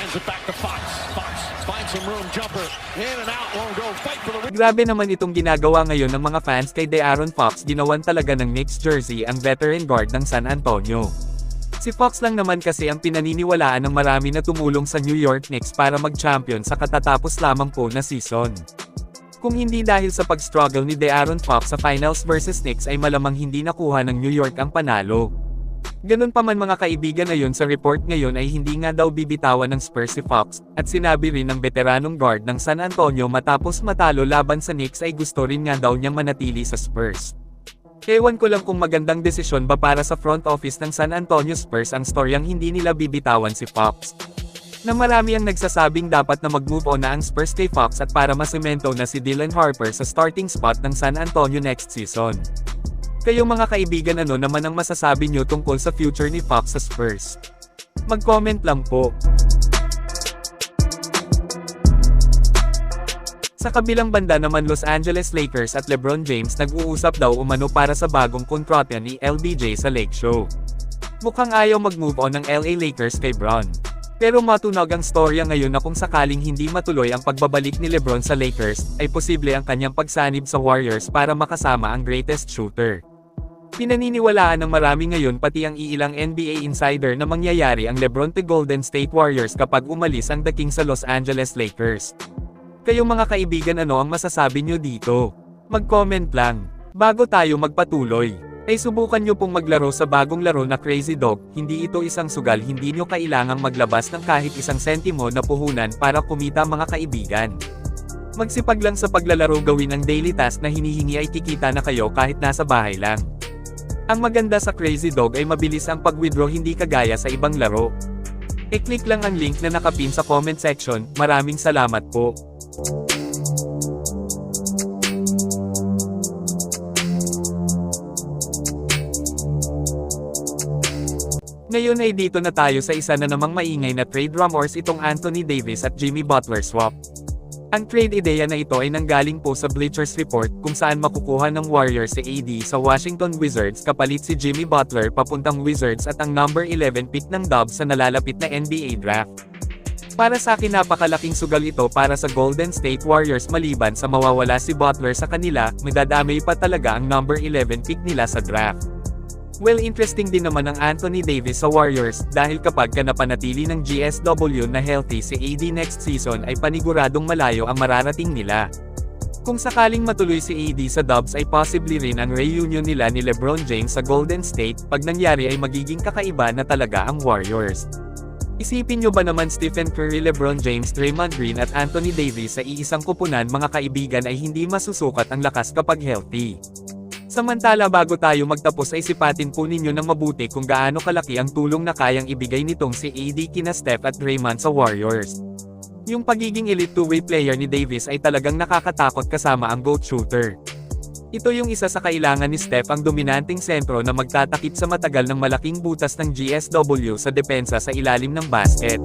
hands it back to Fox. Fox finds some room, jumper, in and out, won't go, fight for the... Grabe naman itong ginagawa ngayon ng mga fans kay De'Aaron Fox. Ginawan talaga ng Knicks jersey ang veteran guard ng San Antonio. Si Fox lang naman kasi ang pinaniniwalaan ng marami na tumulong sa New York Knicks para mag-champion sa katatapos lamang po na season. Kung hindi dahil sa pag-struggle ni De'Aaron Fox sa finals versus Knicks ay malamang hindi nakuha ng New York ang panalo. Ganun pa man mga kaibigan, ayon sa report ngayon ay hindi nga daw bibitawan ng Spurs si Fox, at sinabi rin ng veteranong guard ng San Antonio matapos matalo laban sa Knicks ay gusto rin nga daw niyang manatili sa Spurs. Ewan ko lang kung magandang desisyon ba para sa front office ng San Antonio Spurs ang storyang hindi nila bibitawan si Fox. Na marami ang nagsasabing dapat na mag-move on na ang Spurs kay Fox at para masemento na si Dylan Harper sa starting spot ng San Antonio next season. Kayo mga kaibigan, ano naman ang masasabi nyo tungkol sa future ni Fox sa Spurs? Mag-comment lang po. Sa kabilang banda naman, Los Angeles Lakers at LeBron James nag-uusap daw umano para sa bagong kontrata ni LBJ sa Lake Show. Mukhang ayaw mag-move on ng LA Lakers kay Bron. Pero matunog ang storya ngayon na kung sakaling hindi matuloy ang pagbabalik ni LeBron sa Lakers, ay posible ang kanyang pagsanib sa Warriors para makasama ang greatest shooter. Pinaniniwalaan ng marami ngayon pati ang iilang NBA insider na mangyayari ang LeBron to Golden State Warriors kapag umalis ang The King sa Los Angeles Lakers. Kayo mga kaibigan, ano ang masasabi nyo dito? Mag-comment lang. Bago tayo magpatuloy, ay subukan nyo pong maglaro sa bagong laro na Crazy Dog. Hindi ito isang sugal, hindi nyo kailangang maglabas ng kahit isang sentimo na puhunan para kumita mga kaibigan. Magsipag lang sa paglalaro, gawin ang daily task na hinihingi ay kikita na kayo kahit nasa bahay lang. Ang maganda sa Crazy Dog ay mabilis ang pag-withdraw, hindi kagaya sa ibang laro. I-click lang ang link na nakapin sa comment section. Maraming salamat po. Ngayon ay dito na tayo sa isa na namang maingay na trade rumors, itong Anthony Davis at Jimmy Butler swap. Ang trade ideya na ito ay nanggaling po sa Bleachers Report, kung saan makukuha ng Warriors si AD sa Washington Wizards kapalit si Jimmy Butler papuntang Wizards at ang number 11 pick ng Dubs sa nalalapit na NBA draft. Para sa akin, napakalaking sugal ito para sa Golden State Warriors. Maliban sa mawawala si Butler sa kanila, madadamay pa talaga ang number 11 pick nila sa draft. Well, interesting din naman ang Anthony Davis sa Warriors, dahil kapag ka napanatili ng GSW na healthy si AD next season ay paniguradong malayo ang mararating nila. Kung sakaling matuloy si AD sa Dubs ay possibly rin ang reunion nila ni LeBron James sa Golden State. Pag nangyari ay magiging kakaiba na talaga ang Warriors. Isipin nyo ba naman, Stephen Curry, LeBron James, Draymond Green at Anthony Davis sa iisang kupunan, mga kaibigan, ay hindi masusukat ang lakas kapag healthy. Samantala, bago tayo magtapos ay sipatin po ninyo ng mabuti kung gaano kalaki ang tulong na kayang ibigay nitong si AD kina Steph at Draymond sa Warriors. Yung pagiging elite two-way player ni Davis ay talagang nakakatakot kasama ang GOAT shooter. Ito yung isa sa kailangan ni Steph, ang dominanteng sentro na magtatakip sa matagal ng malaking butas ng GSW sa depensa sa ilalim ng basket.